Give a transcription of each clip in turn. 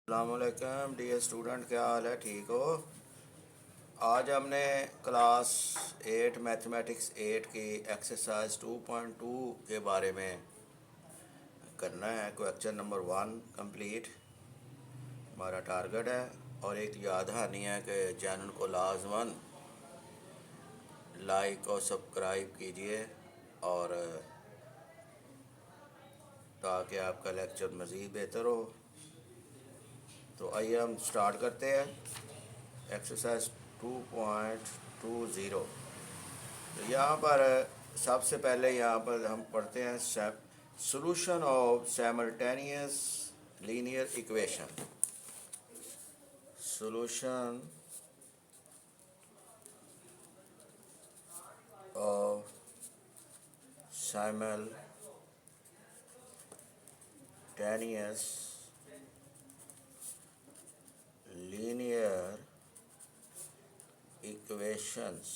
अस्सलामुअलैकुम dear student, क्या हाल है? ठीक हो? आज हमने क्लास 8 मैथमेटिक्स 8 की एक्सरसाइज 2.2 के बारे में करना है। क्वेश्चन नंबर 1 कंप्लीट हमारा टारगेट है। और एक याद दहानी है कि चैनल को लाजमन लाइक और सब्सक्राइब कीजिए और ताकि आपका लेक्चर मज़ीद बेहतर हो। तो आइए हम स्टार्ट करते हैं एक्सरसाइज 2.20। तो यहाँ पर सबसे पहले यहाँ पर हम पढ़ते हैं solution of simultaneous linear equation. Solution of simultaneous linear equations.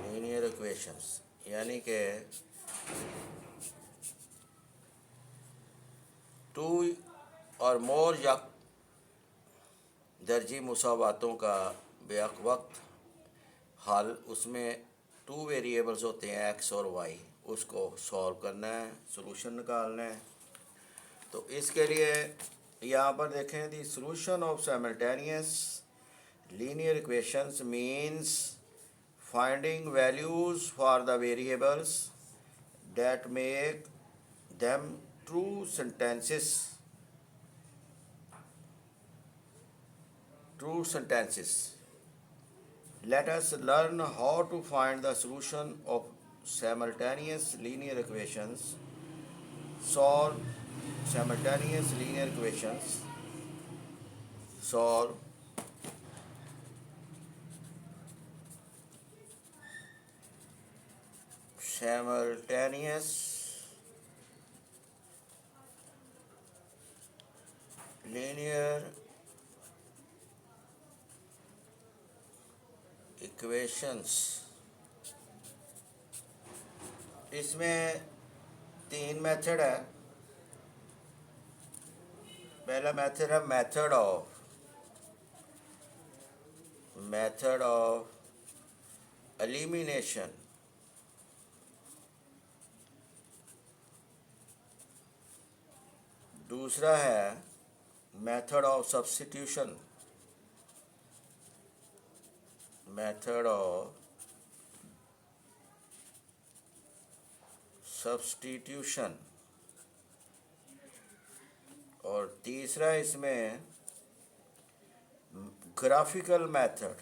Linear equations यानी कि टू और मोर या दर्जी मुसावातों का बेक वक्त हल, उसमें टू वेरिएबल्स होते हैं एक्स और वाई, उसको सॉल्व करना है, सॉल्यूशन निकालना है। तो इसके लिए यहाँ पर देखें, दी solution of simultaneous linear equations means finding values for the variables that make them true sentences. Let us learn how to find the solution of simultaneous linear equations. Solve simultaneous linear equations. Solve simultaneous linear equations। इसमें तीन method है। पहला method है method of elimination. दूसरा है method of substitution. Method of substitution. और तीसरा इसमें ग्राफिकल मेथड।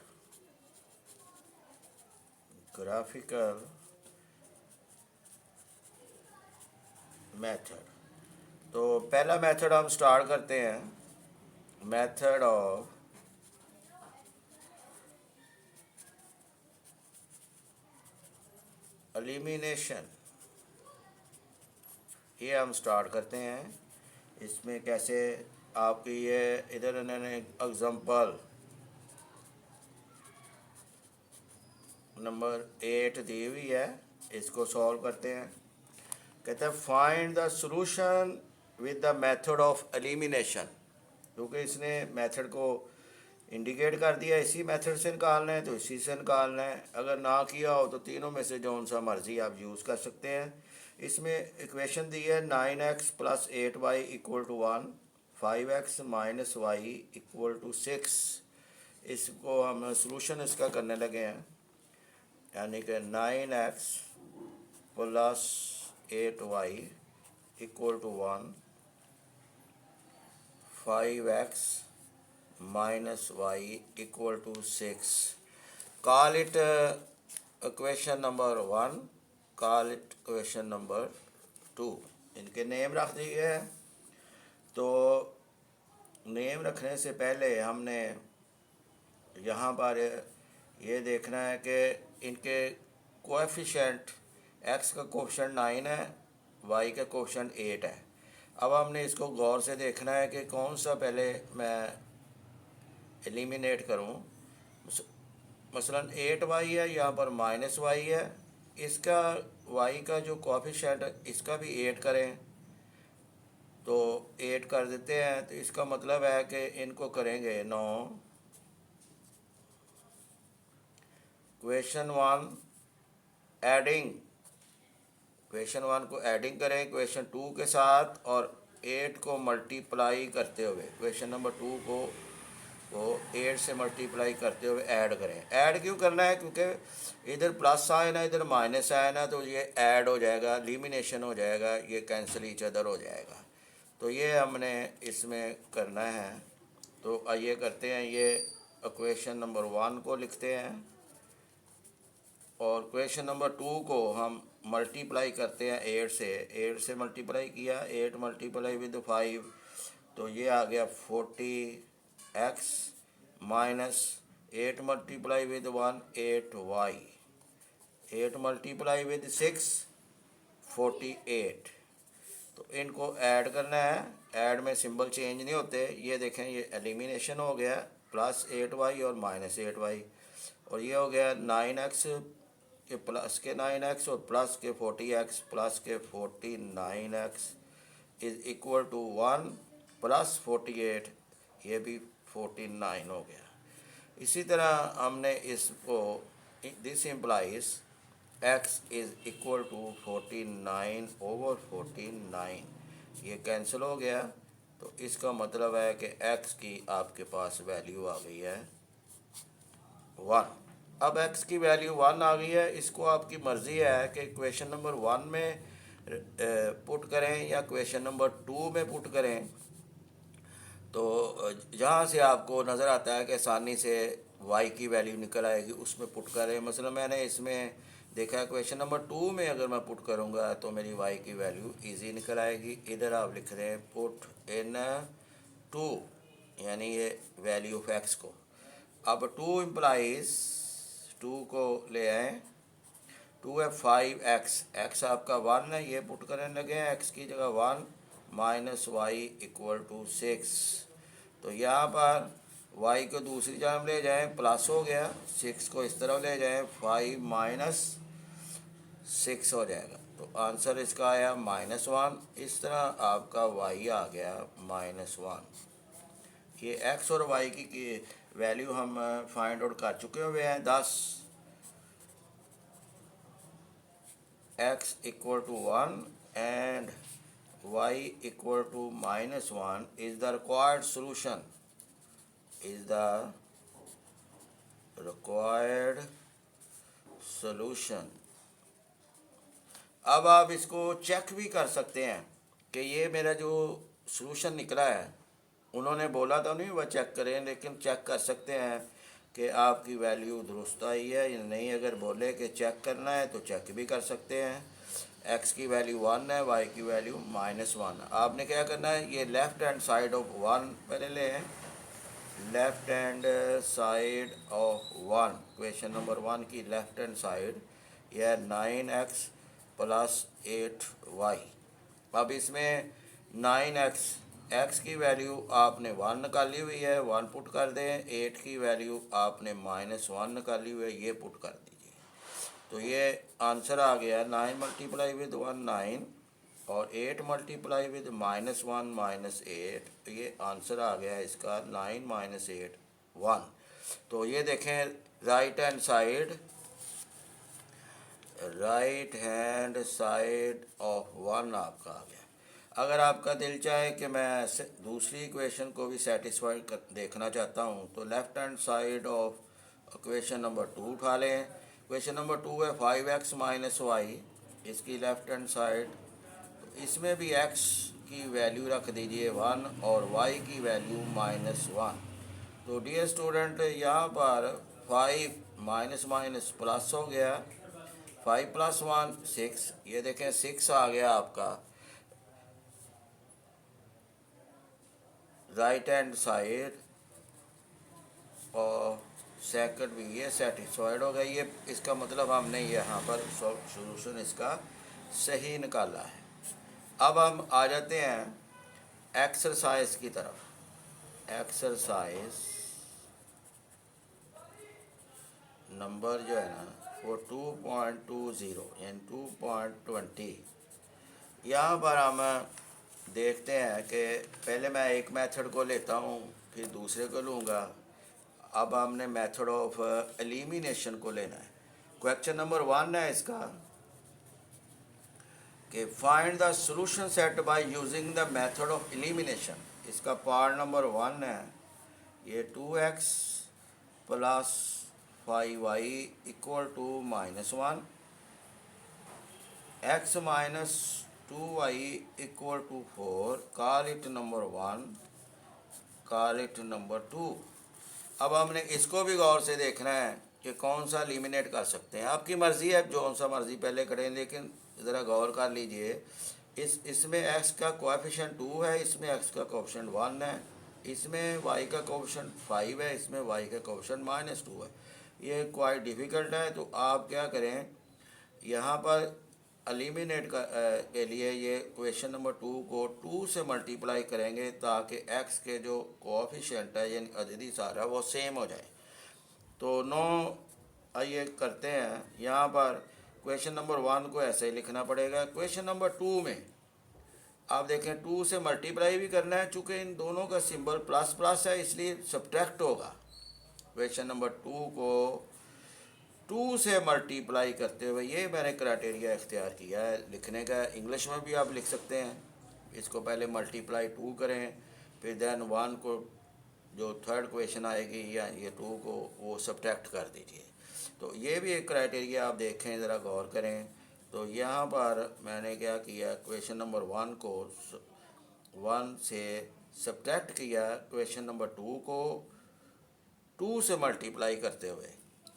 तो पहला मेथड हम स्टार्ट करते हैं, मेथड ऑफ एलिमिनेशन। ये हम स्टार्ट करते हैं। इसमें कैसे आपकी ये इधर इन्होंने एग्जांपल नंबर 8 दी हुई है, इसको सॉल्व करते हैं। कहते हैं find the solution with the method of elimination. क्योंकि इसने मेथड को इंडिकेट कर दिया, इसी मेथड से निकालना है तो इसी से निकालना है। अगर ना किया हो तो तीनों में से जो सा मर्जी आप यूज़ कर सकते हैं। इसमें इक्वेशन दी है 9x + 8y = 1, 5x - y = 6। इसको हम सॉल्यूशन इसका करने लगे हैं, यानी कि 9x + 8y = 1, 5x - y = 6। Call it equation number 1, call it equation number 2। इनके नेम रख दिए हैं। तो नेम रखने से पहले हमने यहाँ पर ये देखना है कि इनके कोएफिशिएंट, x का कोएफिशिएंट 9 है, y का कोएफिशिएंट 8 है। अब हमने इसको गौर से देखना है कि कौन सा पहले मैं एलिमिनेट करूं। मसलन 8y है, यहाँ पर -y है, इसका y का जो कोएफिशिएंट इसका भी 8 करें तो 8 कर देते हैं, तो इसका मतलब है कि इनको करेंगे 9। क्वेश्चन 1 एडिंग, क्वेश्चन 1 को एडिंग करें क्वेश्चन 2 के साथ और 8 को मल्टीप्लाई करते हुए, क्वेश्चन नंबर 2 को 8 से मल्टीप्लाई करते हुए ऐड करें। ऐड क्यों करना है? क्योंकि इधर प्लस साइन है, इधर माइनस साइन है, तो ये ऐड हो जाएगा, एलिमिनेशन हो जाएगा, ये कैंसिल ईच अदर हो जाएगा। तो ये हमने इसमें करना है। तो आइए करते हैं, ये क्वेश्चन नंबर 1 को लिखते हैं और क्वेश्चन नंबर 2 को हम मल्टीप्लाई करते हैं 8 से। 8 से मल्टीप्लाई किया, 8 मल्टीप्लाई विद 5, तो ये आ गया 40x minus 8 multiply with 1 8y, 8 multiply with 6 48। तो इनको ऐड करना है। ऐड में सिंबल चेंज नहीं होते। ये देखें, ये एलिमिनेशन हो गया, प्लस 8y और माइनस 8y, और ये हो गया 9x के प्लस के 9x और प्लस के 40x प्लस के 49x is equal to 1 plus 48, ये भी 49 हो गया। इसी तरह हमने इसको, this implies x is equal to 49 over 49, ये कैंसिल हो गया। तो इसका मतलब है कि x की आपके पास वैल्यू आ गई है 1। अब x की वैल्यू 1 आ गई है। इसको आपकी मर्ज़ी है कि क्वेश्चन नंबर 1 में पुट करें या क्वेश्चन नंबर 2 में पुट करें। तो जहाँ से आपको नज़र आता है कि आसानी से y की वैल्यू निकल आएगी, उसमें पुट करें। मसलन मैंने इसमें देखा है क्वेश्चन नंबर 2 में अगर मैं पुट करूँगा तो मेरी y की वैल्यू इजी निकल आएगी। इधर आप लिख रहे हैं पुट इन 2, यानी ये वैल्यू ऑफ x को। अब 2 इम्प्लाइज 2 को ले आए, 2 है 5x, x आपका 1 है, ये पुट करने लगे हैं x की जगह 1 माइनस वाई इक्वल टू 6। तो यहाँ पर y को दूसरी जानब ले जाएं, प्लस हो गया, 6 को इस तरफ ले जाएं, 5 माइनस 6 हो जाएगा। तो आंसर इसका आया -1। इस तरह आपका y आ गया -1। ये x और y की वैल्यू हम फाइंड आउट कर चुके हुए हैं। 10 x equal to 1 and y equal to -1 is the required solution, is the required solution। अब आप इसको चेक भी कर सकते हैं कि ये मेरा जो सॉल्यूशन निकला है, उन्होंने बोला तो नहीं वह चेक करें, लेकिन चेक कर सकते हैं कि आपकी वैल्यू दुरुस्त आई है या नहीं। अगर बोले कि चेक करना है तो चेक भी कर सकते हैं। x की वैल्यू 1 है, y की वैल्यू -1। आपने क्या करना है, ये लेफ़्ट हैंड साइड ऑफ 1 पहले लें, left hand side of 1, question number 1 की लेफ़्ट हैंड साइड, यह 9x प्लस 8y। अब इसमें 9x, x की वैल्यू आपने 1 निकाली हुई है, 1 पुट कर दें। 8 की वैल्यू आपने -1 निकाली हुई है, ये पुट कर दीजिए। तो ये आंसर आ गया 9 मल्टीप्लाई विद 1 9 और 8 मल्टीप्लाई विद -1 -8, तो ये आंसर आ गया इसका 9 माइनस 8 1। तो ये देखें, राइट हैंड साइड ऑफ 1 आपका आ गया। अगर आपका दिल चाहे कि मैं दूसरी इक्वेशन को भी सेटिस्फाइड देखना चाहता हूँ, तो left hand side of equation number 2 उठा लें। क्वेश्चन नंबर 2 है 5x माइनस वाई, इसकी लेफ़्ट हैंड साइड, तो इसमें भी x की वैल्यू रख दीजिए 1 और y की वैल्यू -1। तो डियर स्टूडेंट, यहाँ पर 5 माइनस माइनस प्लस हो गया, 5 + 1 6, ये देखें 6 आ गया आपका राइट हैंड साइड और सेकंड भी ये सेटिस्फाइड हो गया। ये इसका मतलब हमने यहाँ पर सॉल्यूशन इसका सही निकाला है। अब हम आ जाते हैं एक्सरसाइज की तरफ। एक्सरसाइज नंबर जो है ना वो 2.20 यानी 2.20। यहाँ पर हम देखते हैं कि पहले मैं एक मेथड को लेता हूँ, फिर दूसरे को लूँगा। अब हमने मेथड ऑफ एलिमिनेशन को लेना है। क्वेश्चन नंबर 1 है इसका कि find the solution set by using the method of elimination. इसका पार्ट नंबर 1 है, ये 2x plus 5y equal to -1, x minus 2y equal to 4, call it number 1, call it number 2। अब हमने इसको भी गौर से देखना है कि कौन सा एलिमिनेट कर सकते हैं। आपकी मर्ज़ी है, जो सा मर्ज़ी पहले करें, लेकिन ज़रा गौर कर लीजिए। इसमें x का कोएफिशिएंट 2 है, इसमें x का कोएफिशिएंट 1 है, इसमें y का कोएफिशिएंट 5 है, इसमें y का कोएफिशिएंट -2 है। ये क्वाइट डिफ़िकल्ट है। तो आप क्या करें, यहाँ पर एलिमिनेट के लिए ये क्वेश्चन नंबर 2 को 2 से मल्टीप्लाई करेंगे ताकि x के जो कोएफिशिएंट है यानी अददी सारा वो सेम हो जाए। तो 9 आइए करते हैं। यहाँ पर क्वेश्चन नंबर 1 को ऐसे ही लिखना पड़ेगा। क्वेश्चन नंबर 2 में आप देखें 2 से मल्टीप्लाई भी करना है, चूँकि इन दोनों का सिंबल प्लस प्लस है इसलिए सब्ट्रैक्ट होगा। क्वेश्चन नंबर 2 को 2 से मल्टीप्लाई करते हुए ये मैंने क्राइटेरिया इख्तियार किया है लिखने का। इंग्लिश में भी आप लिख सकते हैं। इसको पहले मल्टीप्लाई 2 करें, फिर देन 1 को जो थर्ड क्वेश्चन आएगी या ये 2 को वो सब्ट्रैक्ट कर दीजिए। तो ये भी एक क्राइटेरिया आप देखें, ज़रा गौर करें। तो यहाँ पर मैंने क्या किया, क्वेश्चन नंबर 1 को 1 से सब्ट्रैक्ट किया, क्वेश्चन नंबर 2 को 2 से मल्टीप्लाई करते हुए।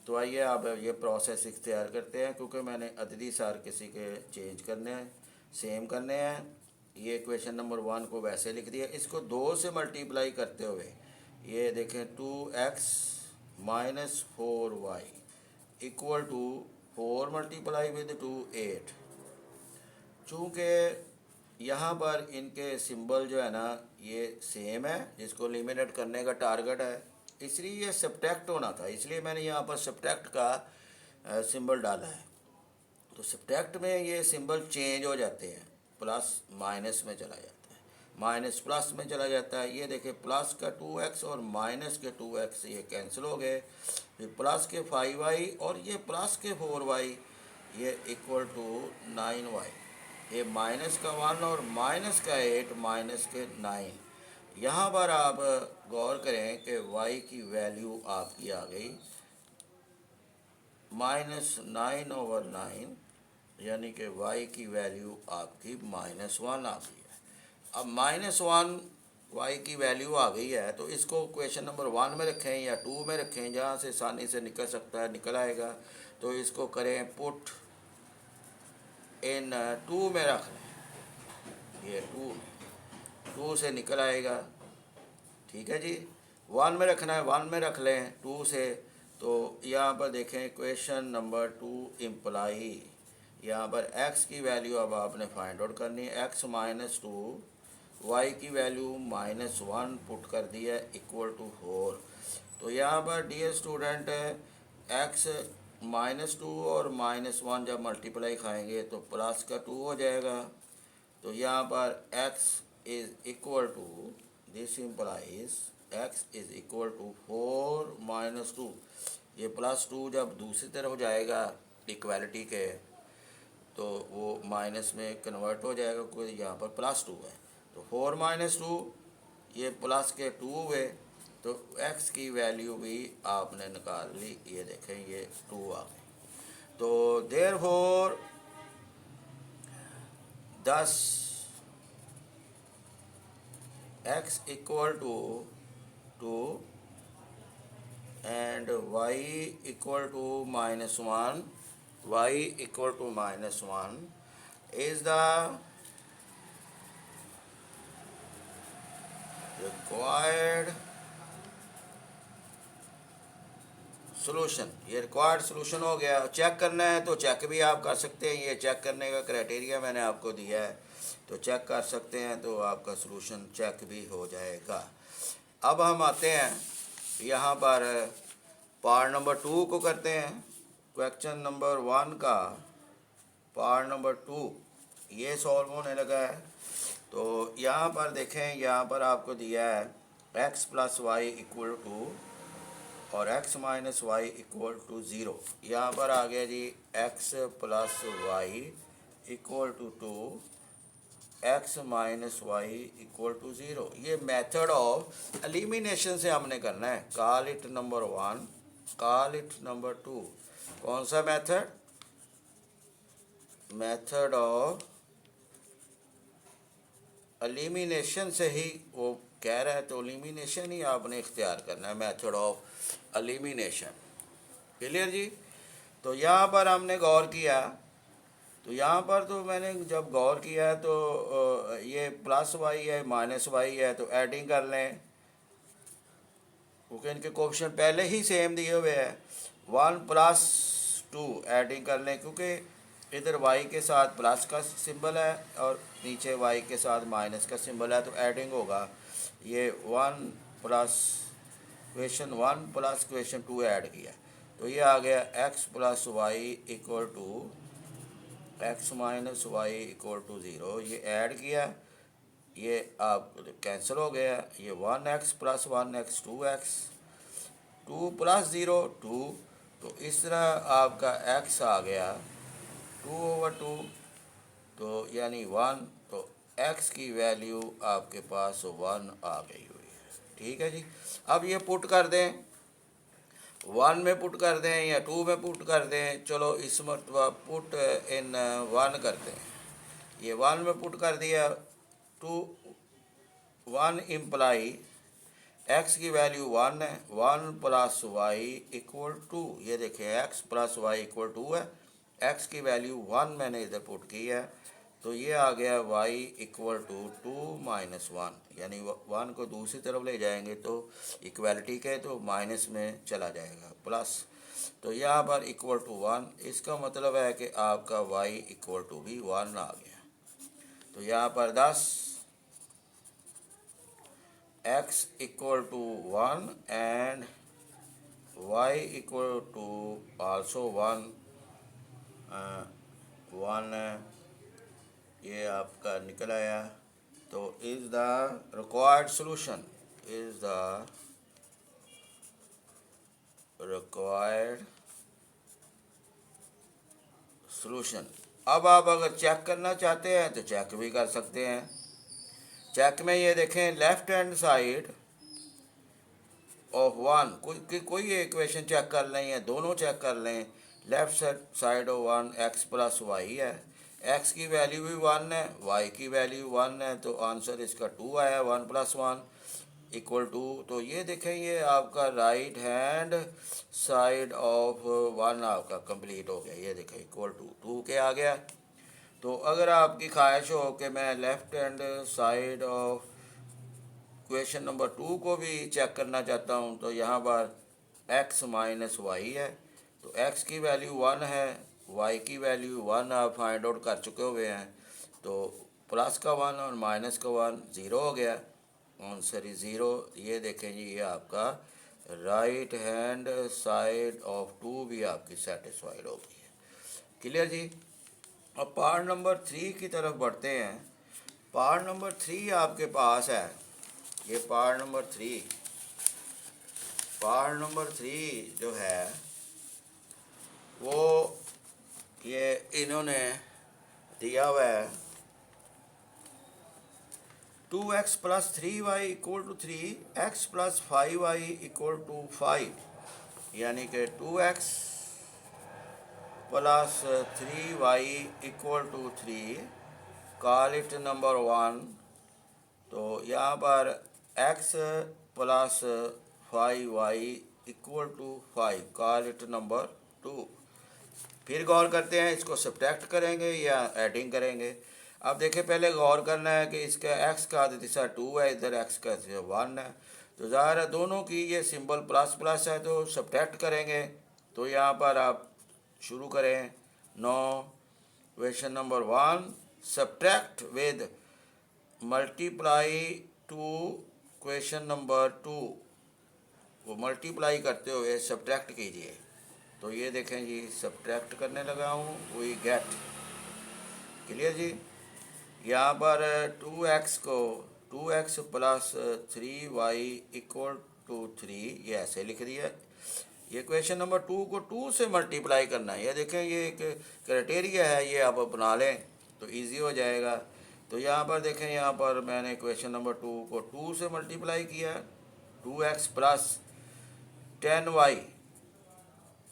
तो आइए आप ये प्रोसेस इख्तियार करते हैं, क्योंकि मैंने अददी सार किसी के चेंज करने हैं, सेम करने हैं। ये क्वेश्चन नंबर 1 को वैसे लिख दिया। इसको 2 से मल्टीप्लाई करते हुए ये देखें 2x minus 4y equal to 4 multiply with 2 8। चूँकि यहाँ पर इनके सिंबल जो है ना ये सेम है, जिसको एलिमिनेट करने का टारगेट है, इसलिए ये सब्ट्रैक्ट होना था, इसलिए मैंने यहाँ पर सब्ट्रैक्ट का सिंबल डाला है। तो सब्ट्रैक्ट में ये सिंबल चेंज हो जाते हैं, प्लस माइनस में चला जाता है, माइनस प्लस में चला जाता है। ये देखिए प्लस का 2x और माइनस के 2x ये कैंसिल हो गए, फिर प्लस के 5y और ये प्लस के 4y ये इक्वल टू 9y। ये माइनस का 1 और माइनस का 8 माइनस के 9। यहाँ पर आप गौर करें कि y की वैल्यू आपकी आ गई -9/9, यानी कि y की वैल्यू आपकी -1 आ गई है। अब -1 y की वैल्यू आ गई है, तो इसको क्वेश्चन नंबर 1 में रखें या 2 में रखें, जहाँ से आसानी से निकल सकता है, निकल आएगा। तो इसको करें पुट इन 2 में रख लें, ये 2 से निकल आएगा। ठीक है जी, 1 में रखना है, 1 में रख लें 2 से। तो यहाँ पर देखें क्वेश्चन नंबर 2 इम्प्लाई, यहाँ पर x की वैल्यू अब आपने फाइंड आउट करनी है। x माइनस 2, y की वैल्यू -1 पुट कर दी है इक्वल टू 4। तो यहाँ पर डियर स्टूडेंट x -2 और -1 जब मल्टीप्लाई खाएंगे तो प्लस का 2 हो जाएगा। तो यहाँ पर x is equal to, this implies x is equal to 4 - 2। ये +2 जब दूसरी तरफ हो जाएगा इक्वालिटी के, तो वो माइनस में कन्वर्ट हो जाएगा, क्योंकि यहाँ पर +2 है। तो 4 - 2 ये प्लस के 2 हुए, तो x की वैल्यू भी आपने निकाल ली। ये देखें ये 2 आ गई। तो therefore 10 x equal to 2 and y equal to -1, y equal to -1 is the required solution। ये रिक्वायर्ड सोल्यूशन हो गया। चेक करना है तो चेक भी आप कर सकते हैं, ये चेक करने का क्राइटेरिया मैंने आपको दिया है, तो चेक कर सकते हैं, तो आपका सोल्यूशन चेक भी हो जाएगा। अब हम आते हैं यहाँ पर पार्ट नंबर 2 को करते हैं। क्वेश्चन नंबर 1 का पार्ट नंबर 2 ये सॉल्व होने लगा है। तो यहाँ पर देखें, यहाँ पर आपको दिया है x plus Y equal to और x minus Y equal to zero. यहाँ पर आ गया जी x plus Y equal to two, x minus Y equal to zero. ये मेथड ऑफ एलिमिनेशन से हमने करना है। Call it number 1, call it number 2। कौन सा मेथड? मेथड ऑफ एलिमिनेशन से ही वो कह रहा है, तो एलिमिनेशन ही आपने इख्तियार करना है, मेथड ऑफ एलिमिनेशन। क्लियर जी? तो यहाँ पर हमने गौर किया, तो यहाँ पर तो मैंने जब गौर किया तो ये प्लस वाई है माइनस वाई है, तो एडिंग कर लें क्योंकि इनके कोएफिशिएंट पहले ही सेम दिए हुए हैं। 1 प्लस 2 एडिंग कर लें क्योंकि इधर y के साथ प्लस का सिंबल है और नीचे y के साथ माइनस का सिंबल है, तो एडिंग होगा। ये 1 plus question 1 plus question 2 add किया, तो ये आ गया x plus Y equal to x minus Y equal to zero. ये ऐड किया, ये आप कैंसिल हो गया। ये 1x plus 1x 2x, 2 plus zero 2, तो इस तरह आपका x आ गया 2/2, तो यानी 1, तो x की वैल्यू आपके पास 1 आ गई हुई है। ठीक है जी। अब ये पुट कर दें, 1 में पुट कर दें या 2 में पुट कर दें। चलो इस मरतबा पुट इन 1 करते हैं। ये 1 में पुट कर दिया, 2 1 इम्प्लाई x की वैल्यू 1 है, 1 प्लस वाई इक्वल टू, ये देखिए x plus Y equal to है, x की वैल्यू 1 मैंने इधर पुट की है, तो ये आ गया y इक्वल टू 2 माइनस 1, यानी 1 को दूसरी तरफ ले जाएंगे तो इक्वलिटी के, तो माइनस में चला जाएगा प्लस, तो यहाँ पर इक्वल टू 1। इसका मतलब है कि आपका y इक्वल टू भी 1 आ गया। तो यहाँ पर 10 x equal to 1 and y equal to also 1, 1 ये आपका निकल आया। तो is the required solution, is the required solution. अब आप अगर चेक करना चाहते हैं तो चेक भी कर सकते हैं। चेक में ये देखें, लेफ्ट हैंड साइड ऑफ 1, कोई इक्वेशन चेक कर लें या दोनों चेक कर लें। Left side of 1 x plus Y है, x की वैल्यू भी 1 है, y की वैल्यू 1 है, तो आंसर इसका 2 आया। 1 प्लस 1 इक्वल टू, तो ये देखें ये आपका राइट हैंड साइड ऑफ 1 आपका कंप्लीट हो गया। ये देखें इक्वल टू 2 के आ गया। तो अगर आपकी ख्वाहिश हो कि मैं left hand side of question number 2 को भी चेक करना चाहता हूँ, तो यहाँ पर x माइनस वाई है, तो x की वैल्यू 1 है, y की वैल्यू 1 आप फाइंड आउट कर चुके हुए हैं, तो प्लस का 1 और माइनस का 1 ज़ीरो हो गया, आंसर इज 0। ये देखें जी, ये आपका राइट हैंड साइड ऑफ 2 भी आपकी सेटिस्फाइड हो गई है। क्लियर जी। अब पार्ट नंबर 3 की तरफ बढ़ते हैं। पार्ट नंबर 3 आपके पास है, ये पार्ट नंबर 3 जो है वो ये इन्होंने दिया हुआ है 2x plus 3y equal to 3, x plus 5y equal to 5, यानी कि 2x plus 3y equal to 3, call it number 1। तो यहाँ पर x plus 5y equal to 5, call it number 2। फिर गौर करते हैं, इसको सब्ट्रैक्ट करेंगे या एडिंग करेंगे। अब देखिए, पहले गौर करना है कि इसका x का दिशा 2 है, इधर x का दिशा 1 है, तो ज़ाहिर है दोनों की ये सिंबल प्लस प्लस है, तो सब्ट्रैक्ट करेंगे। तो यहाँ पर आप शुरू करें 9, question number 1, subtract with multiply two question number 2, वो मल्टीप्लाई करते हुए सब्ट्रैक्ट कीजिए। तो ये देखें जी, सब्ट्रैक्ट करने लगा हूँ, वी गेट। क्लियर जी। यहाँ पर 2x को 2x plus 3y equal to 3 ये ऐसे लिख दिया। ये क्वेश्चन नंबर 2 को 2 से मल्टीप्लाई करना है। ये देखें ये एक क्राइटेरिया है, ये आप अपना लें तो इजी हो जाएगा। तो यहाँ पर देखें, यहाँ पर मैंने क्वेश्चन नंबर 2 को 2 से मल्टीप्लाई किया, 2x प्लस 10y,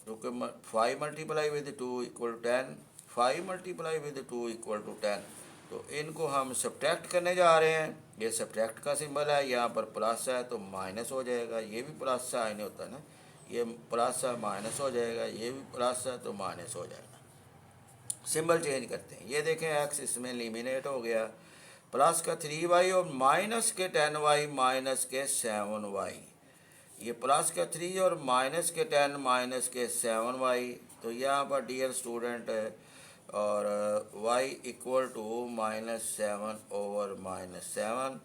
क्योंकि 5 multiply with 2 equal 10, 5 multiply with 2 equal to 10। तो इनको हम सब्ट्रैक्ट करने जा रहे हैं। ये सब्ट्रैक्ट का सिंबल है, यहाँ पर प्लस है तो माइनस हो जाएगा, ये भी प्लस साइन होता है ना, ये प्लस है माइनस हो जाएगा, ये भी प्लस है तो माइनस हो जाएगा। सिंबल चेंज करते हैं। ये देखें एक्स इसमें एलिमिनेट हो गया, प्लस का 3y और माइनस के 10y माइनस के 7y। ये प्लस का 3 और माइनस के 10 माइनस के 7y। तो यहाँ पर डियर स्टूडेंट और y इक्वल टू -7/-7,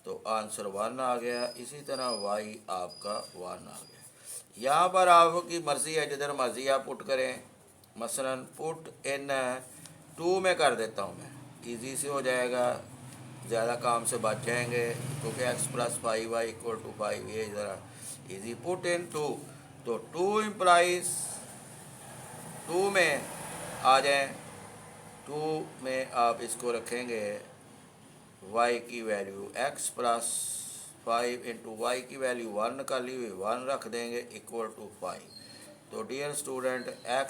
तो आंसर 1 आ गया। इसी तरह y आपका 1 आ गया। यहाँ पर आपकी मर्ज़ी है, जिधर मर्ज़ी आप पुट करें। मसलन पुट इन 2 में कर देता हूँ मैं, इजी से हो जाएगा, ज़्यादा काम से बच जाएंगे, क्योंकि x plus 5y equal to 5 ये ज़रा इजी। पुट इन 2, तो 2 इम्प्लाइज 2 में आ जाएं। 2 में आप इसको रखेंगे y की value x plus 5 into Y की वैल्यू 1 निकाली हुई 1 रख देंगे इक्वल टू 5। तो dear student x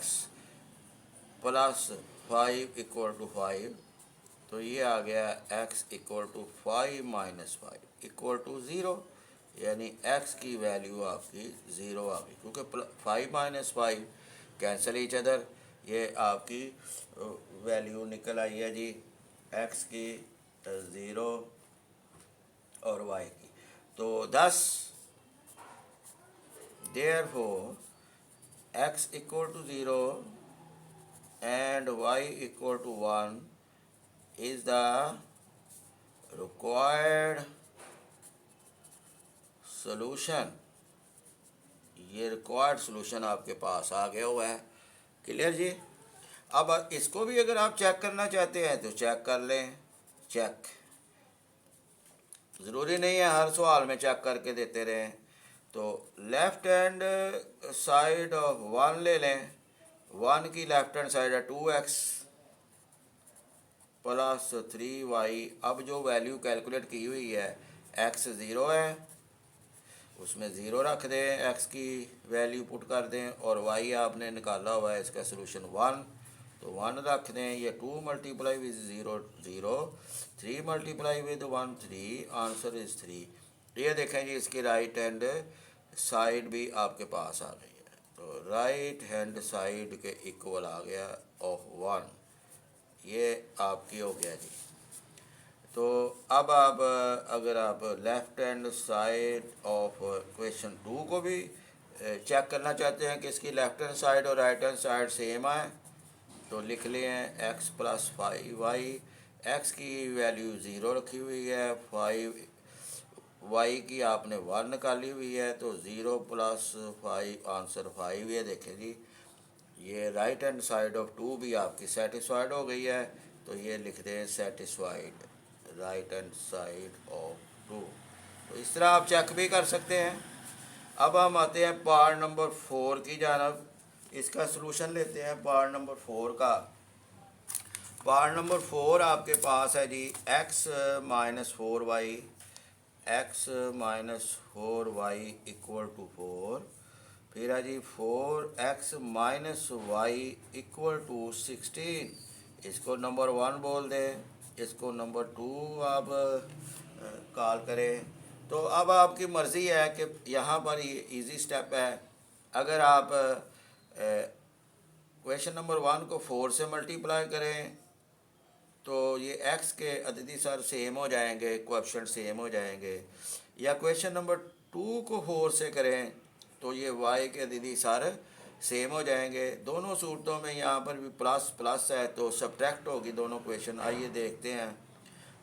plus 5 equal to 5, तो ये आ गया x equal to 5 minus 5 equal to 0, यानी x की वैल्यू आपकी 0 आ गई, क्योंकि 5 माइनस 5 कैंसिल ईच अदर। ये आपकी वैल्यू निकल आई है जी, x की 0 और y की। तो 10 therefore x equal to 0 and y equal to 1 is the required solution। ये रिक्वायर्ड सोल्यूशन आपके पास आ गया हुआ है। क्लियर जी। अब इसको भी अगर आप चेक करना चाहते हैं तो चेक कर लें। चेक ज़रूरी नहीं है हर सवाल में चेक करके देते रहें। तो लेफ़्ट हैंड साइड ऑफ 1 ले लें। 1 की लेफ़्ट हैंड साइड है 2x प्लस 3y। अब जो वैल्यू कैलकुलेट की हुई है, x 0 है, उसमें 0 रख दें, x की वैल्यू पुट कर दें, और y आपने निकाला हुआ है इसका सोल्यूशन 1, तो 1 रख दें। ये 2 multiply with 0 0, 3 multiply with 1 3, answer is 3। ये देखें जी, इसकी राइट हैंड साइड भी आपके पास आ गई है, तो राइट हैंड साइड के इक्वल आ गया ऑफ 1। ये आपकी हो गया जी। तो अब आप अगर आप left hand side of question 2 को भी चेक करना चाहते हैं कि इसकी लेफ़्ट हैंड साइड और राइट हैंड साइड सेम आए, तो लिख लें x प्लस 5y। x की वैल्यू 0 रखी हुई है, 5y की आपने 1 निकाली हुई है, तो 0 प्लस 5 आंसर 5। ये देखें जी, ये राइट हैंड साइड ऑफ 2 भी आपकी सेटिस्फाइड हो गई है, तो ये लिख दें satisfied right hand side of 2। तो इस तरह आप चेक भी कर सकते हैं। अब हम आते हैं पार्ट नंबर 4 की जानब। इसका सलूशन लेते हैं पार्ट नंबर 4 का। पार्ट नंबर 4 आपके पास है जी, x minus 4y, x minus 4y equal to 4। फिर है जी 4x minus Y equal to 16। इसको नंबर 1 बोल दें, इसको नंबर 2 आप कॉल करें। तो अब आपकी मर्ज़ी है कि यहाँ पर ये इजी स्टेप है। अगर आप क्वेश्चन नंबर 1 को 4 से मल्टीप्लाई करें तो ये x के अददी सर सेम हो जाएंगे, कोएफिशिएंट सेम हो जाएंगे। या क्वेश्चन नंबर 2 को 4 से करें तो ये y के अददी सर सेम हो जाएंगे। दोनों सूरतों में यहाँ पर भी प्लस प्लस है, तो सब्ट्रैक्ट होगी दोनों क्वेश्चन। आइए देखते हैं।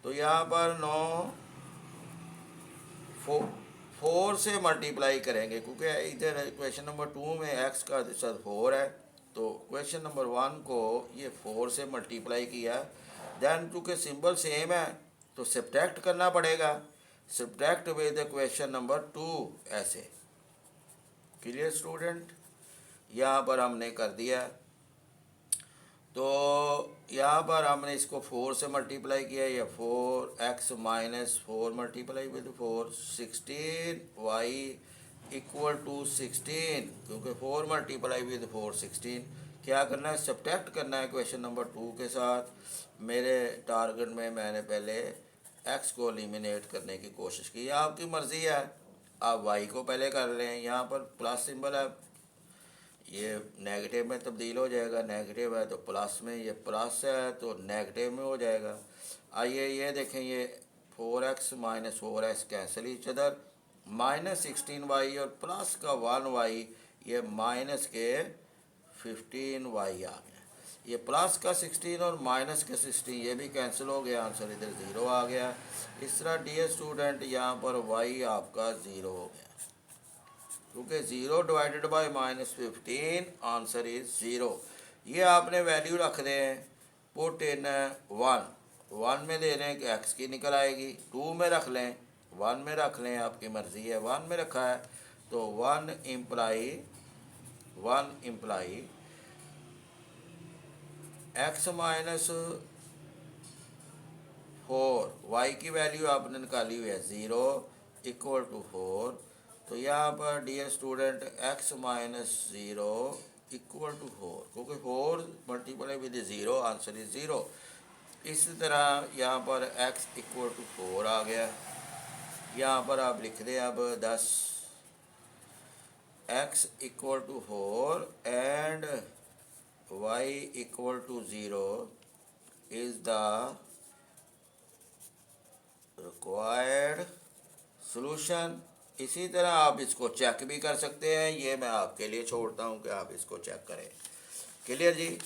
तो यहाँ पर 4 से मल्टीप्लाई करेंगे, क्योंकि इधर क्वेश्चन नंबर 2 में x का अदद 4 है, तो क्वेश्चन नंबर 1 को ये 4 से मल्टीप्लाई किया देन चूँकि सिंबल सेम है तो सब्ट्रैक्ट करना पड़ेगा, सब्ट्रैक्ट विद क्वेश्चन नंबर 2 ऐसे। Clear student? यहाँ पर हमने कर दिया, तो यहाँ पर हमने इसको 4 से मल्टीप्लाई किया, या 4x minus 4 multiply with 4, 16y equal to 16, क्योंकि 4 मल्टीप्लाई विद 4 16। क्या करना है? सब्ट्रैक्ट करना है क्वेश्चन नंबर 2 के साथ। मेरे टारगेट में मैंने पहले x को एलिमिनेट करने की कोशिश की, आपकी मर्ज़ी है, आप y को पहले कर लें। यहाँ पर प्लस सिंबल है, ये नेगेटिव में तब्दील हो जाएगा, नेगेटिव है तो प्लस में, ये प्लस है तो नेगेटिव में हो जाएगा। आइए ये देखें, ये 4x minus 4x cancel each other, minus 16y और प्लस का 1y, ये माइनस के 15y आ गया। ये प्लस का 16 और माइनस का 16 ये भी कैंसिल हो गया, आंसर इधर 0 आ गया। इस तरह डियर स्टूडेंट यहाँ पर y आपका 0 हो गया, क्योंकि 0 divided by minus 15 answer is 0। ये आपने वैल्यू रख दें, पुट इन 1 में दे दें कि x की निकल आएगी, 2 में रख लें, 1 में रख लें, आपकी मर्ज़ी है। 1 में रखा है तो 1 इम्प्लाई x माइनस 4, y की वैल्यू आपने निकाली हुई है 0 इक्वल टू 4। तो यहाँ पर dear student x minus 0 equal to 4, क्योंकि 4 मल्टीप्लाई विद 0 आंसर इज 0। इसी तरह यहाँ पर x इक्वल टू 4 आ गया। यहाँ पर आप लिख दें अब 10, x equal to 4 and y equal to 0 is the required solution. इसी तरह आप इसको चेक भी कर सकते हैं, ये मैं आपके लिए छोड़ता हूँ कि आप इसको चेक करें। क्लियर जी?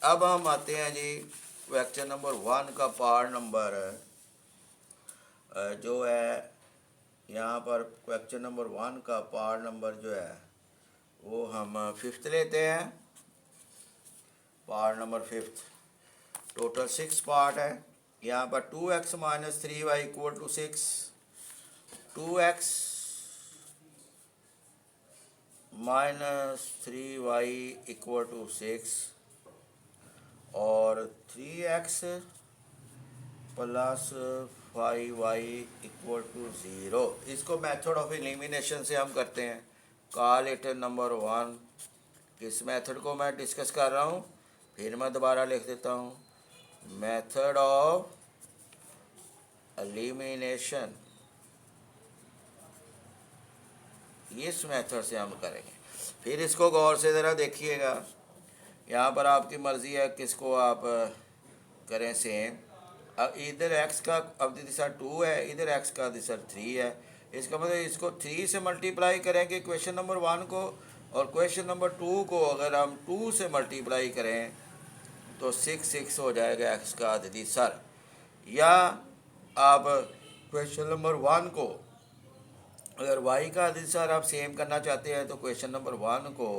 अब हम आते हैं जी क्वेश्चन नंबर 1 का पार्ट नंबर जो है, यहाँ पर क्वेश्चन नंबर 1 का पार्ट नंबर जो है वो हम 5th लेते हैं, part number 5th। Total 6 part है। यहाँ पर 2x minus 3y equal to 6, 2x minus 3y equal to 6 और 3x plus 5y equal to 0। इसको मेथड ऑफ एलिमिनेशन से हम करते हैं। Call it number 1। किस मेथड को मैं डिस्कस कर रहा हूँ, फिर मैं दोबारा लिख देता हूँ, मेथड ऑफ एलिमिनेशन। इस मेथड से हम करेंगे। फिर इसको गौर से ज़रा देखिएगा, यहाँ पर आपकी मर्ज़ी है किसको आप करें सेम। अब इधर x का अब दिशा 2 है, इधर x का दिशा 3 है। इसका मतलब इसको 3 से मल्टीप्लाई करेंगे क्वेश्चन नंबर 1 को, और क्वेश्चन नंबर 2 को अगर हम 2 से मल्टीप्लाई करें तो 6 हो जाएगा x का अददी सर। या आप क्वेश्चन नंबर 1 को अगर y का अददी सर आप सेम करना चाहते हैं तो क्वेश्चन नंबर 1 को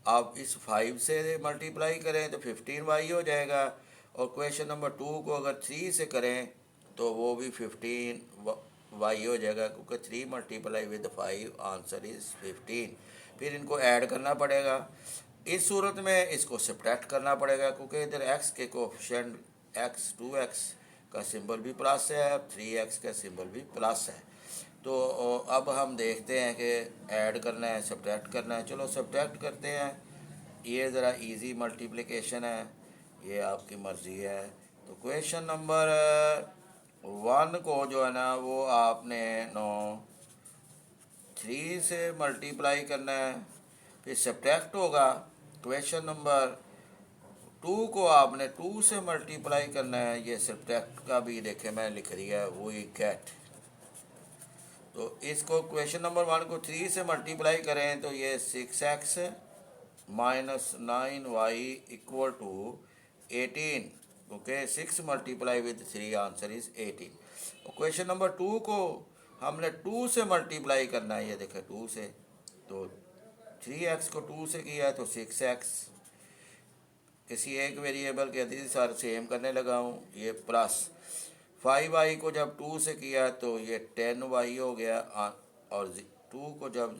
आप इस 5 से मल्टीप्लाई करें तो 15y हो जाएगा, और क्वेश्चन नंबर 2 को अगर 3 से करें तो वो भी 15y हो जाएगा, क्योंकि 3 मल्टीप्लाई विद 5 आंसर इज़ 15। फिर इनको ऐड करना पड़ेगा। इस सूरत में इसको सब्ट्रैक्ट करना पड़ेगा, क्योंकि इधर x के कोफिशिएंट x 2x का सिंबल भी प्लस है और 3x का सिंबल भी प्लस है। तो अब हम देखते हैं कि ऐड करना है सब्ट्रैक्ट करना है। चलो सब्ट्रैक्ट करते हैं। ये ज़रा इजी मल्टीप्लिकेशन है, ये आपकी मर्ज़ी है। तो क्वेश्चन नंबर 1 को जो है ना वो आपने 3 से मल्टीप्लाई करना है, फिर सब्ट्रैक्ट होगा। क्वेश्चन नंबर 2 को आपने 2 से मल्टीप्लाई करना है, ये सब्ट्रैक्ट का भी देखें मैं लिख दिया है, वी गेट। तो इसको क्वेश्चन नंबर 1 को 3 से मल्टीप्लाई करें तो ये 6x minus 9y equal to 18, okay. 6 multiply with 3 answer is 18। और क्वेश्चन नंबर 2 को हमने 2 से मल्टीप्लाई करना है, ये देखें 2 से, तो 3x को 2 से किया है तो 6x किसी एक वेरिएबल के अधिक सार सेम करने लगा हूँ। ये प्लस 5y को जब 2 से किया तो ये 10y हो गया, और 2 को जब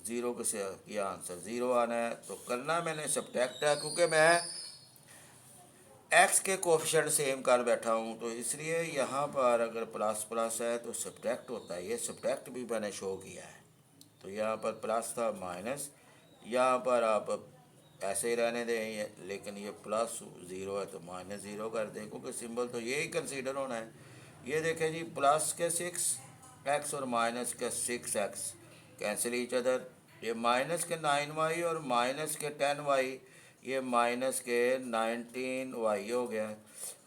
0 को से किया आंसर 0 आना है। तो करना मैंने सब्ट्रैक्ट है, क्योंकि मैं x के कोफिशिएंट सेम कर बैठा हूँ, तो इसलिए यहाँ पर अगर प्लस प्लस है तो सब्ट्रैक्ट होता है। ये सब्ट्रैक्ट भी मैंने शो किया है। तो यहाँ पर प्लस था माइनस, यहाँ पर आप ऐसे ही रहने दें, लेकिन ये प्लस 0 है तो माइनस 0 कर दें, क्योंकि सिंबल तो यही कंसीडर होना है। ये देखें जी, प्लस के 6x और माइनस के 6x कैंसिल ईच अदर। ये माइनस के 9y और माइनस के 10y, ये माइनस के 19y हो गया।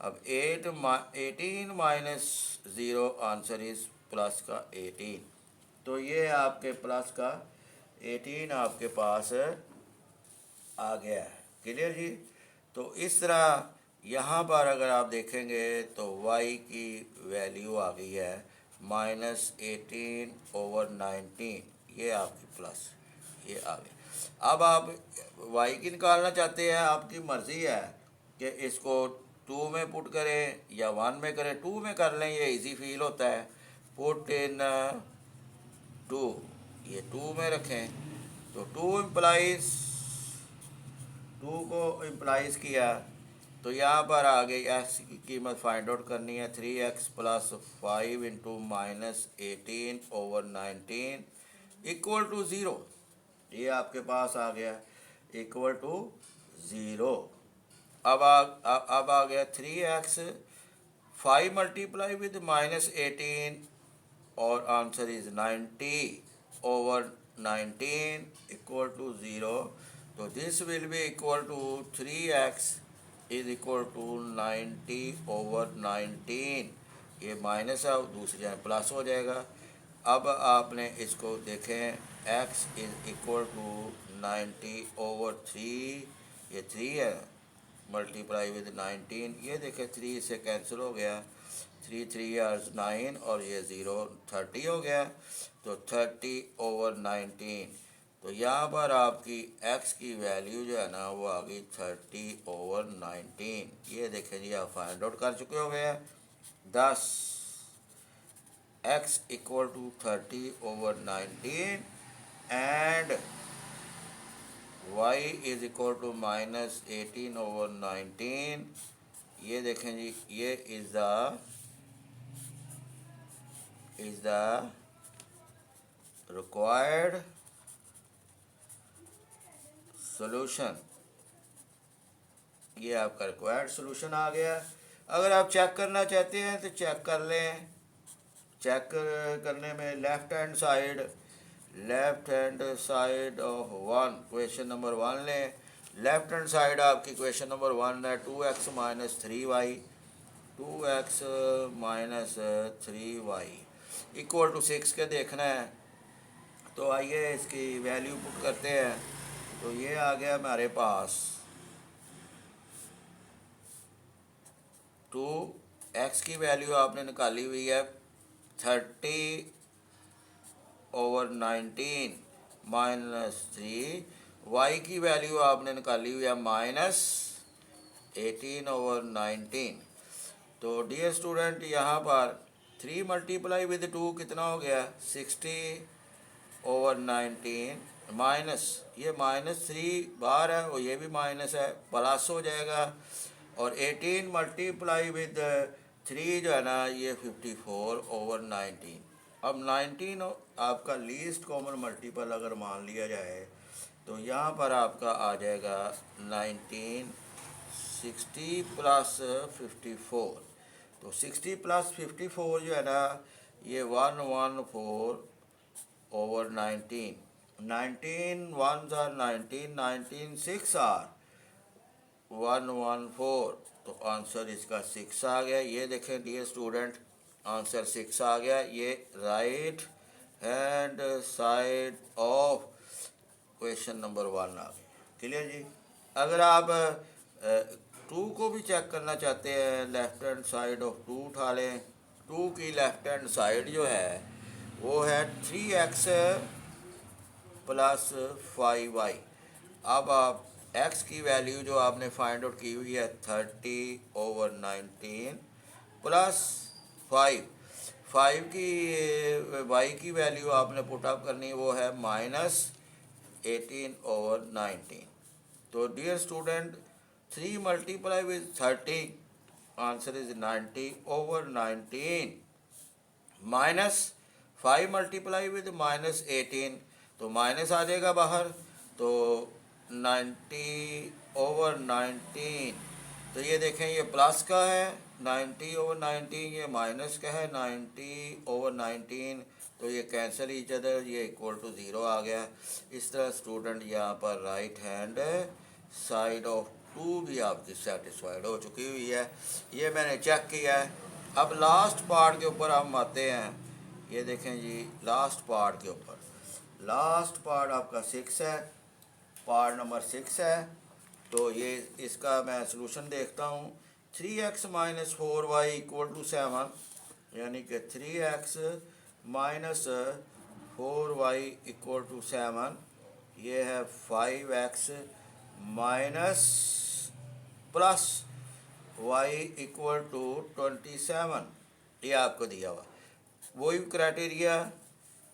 अब 18 माइनस 0 आंसर इज प्लस का 18। तो ये आपके प्लस का 18 आपके पास आ गया है। क्लियर जी। तो इस तरह यहाँ पर अगर आप देखेंगे तो y की वैल्यू आ गई है -18/19, ये आपकी प्लस ये आ गई। अब आप y की निकालना चाहते हैं, आपकी मर्ज़ी है कि इसको 2 में पुट करें या 1 में करें। 2 में कर लें, ये इजी फील होता है। पुट इन 2, ये 2 में रखें तो 2 इम्प्लाइज 2 को इम्प्लाइज किया तो यहाँ पर आगे x की कीमत फाइंड आउट करनी है। 3x + 5 × -18/19 equal to 0। ये आपके पास आ गया इक्वल टू 0। अब आ गया 3x 5 मल्टीप्लाई विद -18 और आंसर इज 90/19 इक्वल टू 0। तो this will be equal to 3x is equal to 90/19। ये माइनस है, दूसरी जगह प्लस हो जाएगा। अब आपने इसको देखें, x इज इक्वल टू 90/3, ये 3 है, मल्टीप्लाई विद 19, ये देखें 3 से कैंसिल हो गया, 3 3 are 9 और ये 0 30 हो गया। तो 30/19। तो यहाँ पर आपकी x की वैल्यू जो है ना वो आ गई 30/19। ये देखें जी, आप फाइंड आउट कर चुके हो गए हैं। 10 x equal to 30/19 and y is equal to -18/19। ये देखें जी, ये इज द रिक्वायर्ड सॉल्यूशन। ये आपका रिक्वायर्ड सॉल्यूशन आ गया। अगर आप चेक करना चाहते हैं तो चेक कर लें। चेक करने में left hand side of 1 question number 1 लें। लेफ्ट हैंड साइड आपकी क्वेश्चन नंबर 1 है 2x - 3y, 2x - 3y equal to 6 के देखना है। तो आइए इसकी वैल्यू पुट करते हैं। तो ये आ गया हमारे पास 2x की वैल्यू आपने निकाली हुई है 30/19 -3, y की वैल्यू आपने निकाली हुई है -18/19। तो डियर स्टूडेंट, यहाँ पर 3 मल्टीप्लाई विद 2 कितना हो गया 60/19 माइनस, ये -3 बाहर है और ये भी माइनस है, प्लस हो जाएगा। और 18 मल्टीप्लाई विद 3 जो है ना ये 54/19। अब 19 आपका लीस्ट कॉमन मल्टीपल अगर मान लिया जाए तो यहाँ पर आपका आ जाएगा 19, 60 + 54। तो 60 + 54 जो है ना ये 114/19। 19 1s are 19, 19 6 are 114। तो आंसर इसका 6 आ गया। ये देखें डियर स्टूडेंट, आंसर 6 आ गया। ये right hand side of question number 1 आ गया। क्लियर जी। अगर आप 2 को भी चेक करना चाहते हैं, लेफ्ट हैंड साइड ऑफ 2 उठा लें। 2 की लेफ्ट हैंड साइड जो है वो है 3x + 5y। अब आप एक्स की वैल्यू जो आपने फाइंड आउट की हुई है 30/19 प्लस 5 की वाई की वैल्यू आपने पुटअप करनी, वो है -18/19। तो dear student 3 multiply with 30, answer is 90/19 minus 5 multiply with -18, तो माइनस आ जाएगा बाहर, तो 90/19। तो ये देखें ये प्लस का है 90/19, ये माइनस का है 90/19, तो ये कैंसिल ईच अदर, ये इक्वल टू 0 आ गया। इस तरह स्टूडेंट यहाँ पर राइट हैंड साइड ऑफ 2 भी आपकी सेटिस्फाइड हो चुकी हुई है, ये मैंने चेक किया है। अब लास्ट पार्ट के ऊपर हम आते हैं, ये देखें जी लास्ट पार्ट के ऊपर, लास्ट पार्ट आपका 6 है, पार्ट नंबर 6 है। तो ये इसका मैं सलूशन देखता हूँ। 3x - 4y = 7, यानी कि 3x - 4y = 7, ये है 5x माइनस प्लस y = 27, ये आपको दिया हुआ। वही criteria,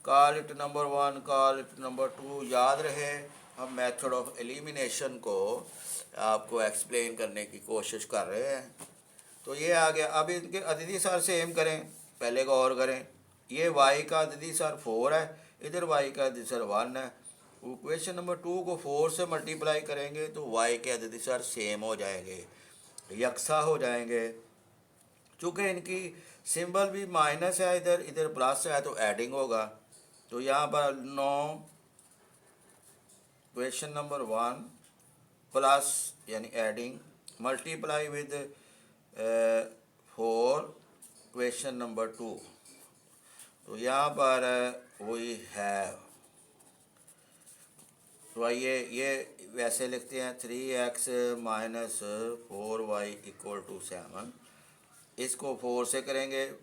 call it number 1, call it number 2, याद रहे हम मेथड ऑफ एलिमिनेशन को आपको एक्सप्लेन करने की कोशिश कर रहे हैं। तो ये आ गया। अब इनके अददी सार से एम करें, पहले गौर करें, ये y का अददी सार 4 है, इधर y का अददी सार 1 है। क्वेश्चन नंबर 2 को 4 से मल्टीप्लाई करेंगे तो y के अददी सार सेम हो जाएंगे, यकसा हो जाएंगे। चूँकि इनकी सिंबल भी माइनस है, इधर इधर प्लस है, तो एडिंग होगा। तो यहाँ पर 9 क्वेश्चन नंबर 1 प्लस यानी adding multiply with 4 question number 2, तो यहाँ पर वही है। तो आइए ये वैसे लिखते हैं 3x - 4y = 7, इसको 4 से करेंगे,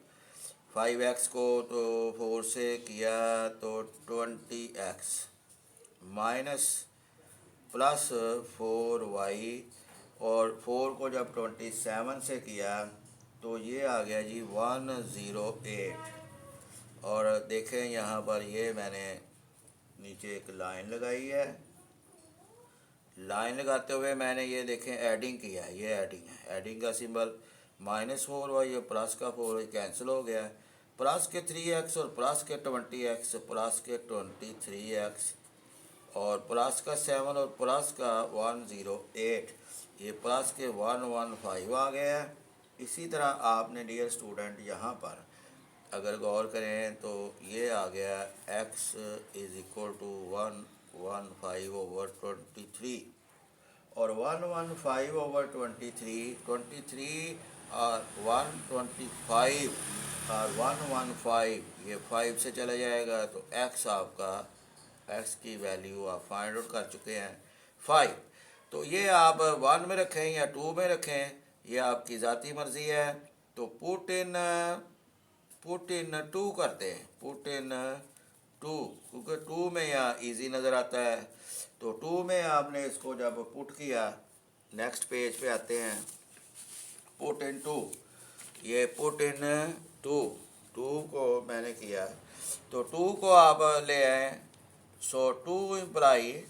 5x को तो 4 से किया तो 20x माइनस प्लस 4y, और 4 को जब 27 से किया तो ये आ गया जी 108। और देखें यहाँ पर ये मैंने नीचे एक लाइन लगाई है, लाइन लगाते हुए मैंने ये देखें एडिंग किया है, ये एडिंग है, एडिंग का सिंबल -4y और प्लस का 4y कैंसिल हो गया है, प्लस के 3x और प्लस के 20x, प्लस के 23x और प्लस का 7 और प्लस का 108, ये प्लस के 115 आ गया है। इसी तरह आपने डियर स्टूडेंट यहाँ पर अगर गौर करें तो ये आ गया x = 115/23, और 115/23 और 125 और 115, ये 5 से चला जाएगा, तो x आपका, x की वैल्यू आप फाइंड आउट कर चुके हैं 5। तो ये आप 1 में रखें या 2 में रखें, ये आपकी ज़ाती मर्ज़ी है। तो पुट इन 2 करते हैं, पुट इन 2, क्योंकि 2 में यहाँ ईजी नज़र आता है। तो 2 में आपने इसको जब पुट किया, नेक्स्ट पेज पे आते हैं, पुट इन 2, ये पुट इन 2 को मैंने किया, तो 2 को आप ले आए, सो 2 इम्प्लाई,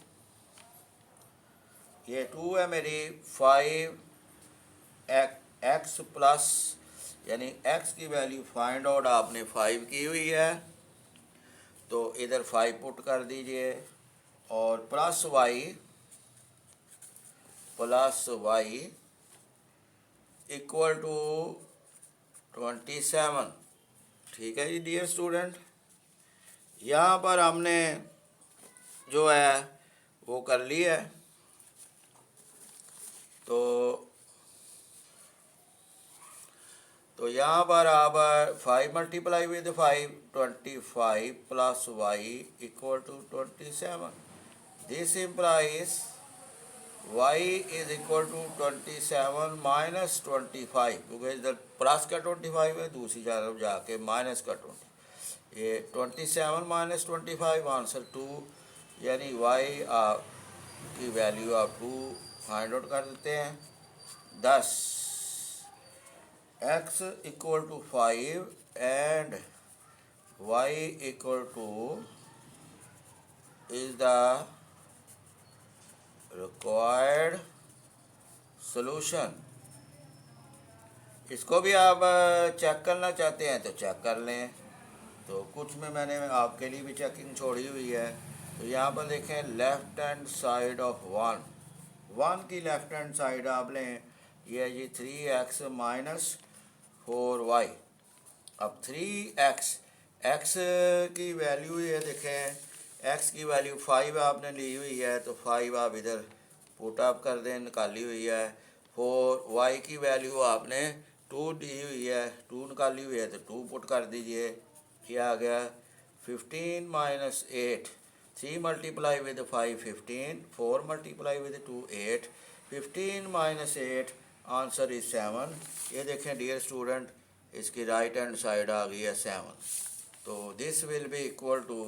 ये 2 है मेरी 5x प्लस, यानी x की वैल्यू फाइंड आउट आपने 5 की हुई है, तो इधर 5 पुट कर दीजिए, और प्लस y = 27। ठीक है जी डियर स्टूडेंट, यहाँ पर हमने जो है वो कर लिया है। तो यहाँ पर आप 5 multiply with 5, 25 plus y = 27। This implies y = 27 minus 25, क्योंकि इधर प्लस का 25 है, दूसरी तरफ जाके माइनस का 20, ये 27 - 25 आंसर 2, यानी y की वैल्यू आप 2 फाइंड आउट कर देते हैं। thus x equal to 5 and y equal to is the required solution. इसको भी आप चेक करना चाहते हैं तो चेक कर लें। तो कुछ में मैंने आपके लिए भी चेकिंग छोड़ी हुई है। तो यहाँ पर देखें लेफ्ट हैंड साइड ऑफ 1 की लेफ्ट हैंड साइड आप लें, ये है जी 3x माइनस 4y। अब 3x x की वैल्यू ये देखें, x की वैल्यू 5 आपने ली हुई है तो 5 आप इधर पुट अप कर दें, निकाली हुई है। 4y की वैल्यू आपने 2 दी हुई है, 2 निकाली हुई है तो 2 पुट कर दीजिए। ये आ गया 15 minus 8, 3 multiply with 5 15, 4 multiply with 2 8, 15 minus 8 answer is 7। ये देखें डियर स्टूडेंट, इसकी राइट हैंड साइड आ गई है 7। तो this will be equal to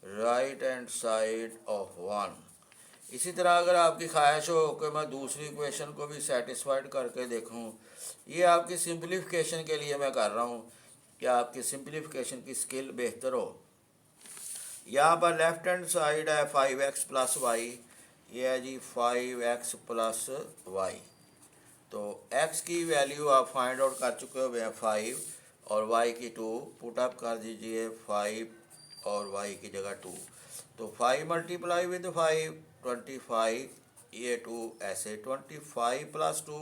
right hand side of 1। इसी तरह अगर आपकी ख्वाहिश हो कि मैं दूसरी इक्वेशन को भी सेटिस्फाइड करके देखूं, ये आपकी सिंप्लीफिकेशन के लिए मैं कर रहा हूँ कि आपकी सिंप्लीफिकेशन की स्किल बेहतर हो। यहाँ पर लेफ्ट हैंड साइड है 5x प्लस वाई, ये है जी 5x प्लस वाई। तो x की वैल्यू आप फाइंड आउट कर चुके हो 5 और y की 2, पुट अप कर दीजिए 5 और y की जगह 2। तो 5 मल्टीप्लाई विद 5 25, ये 2 ऐसे 25 प्लस 2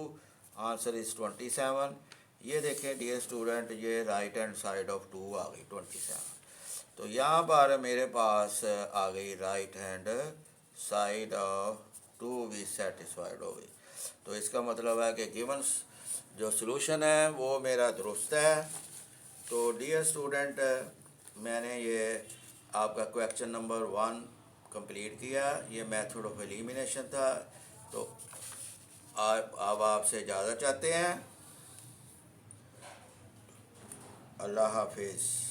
आंसर इज 27। ये देखें डियर स्टूडेंट, ये राइट हैंड साइड ऑफ 2 आ गई 27। तो यहाँ पर मेरे पास आ गई राइट हैंड साइड ऑफ 2 भी सेटिस्फाइड हो गई। तो इसका मतलब है कि गिवन जो सलूशन है वो मेरा दुरुस्त है। तो डियर स्टूडेंट, मैंने ये आपका क्वेश्चन नंबर 1 कंप्लीट किया। ये मेथड ऑफ एलिमिनेशन था। तो अब आपसे इजाज़त चाहते हैं। अल्लाह हाफिज़।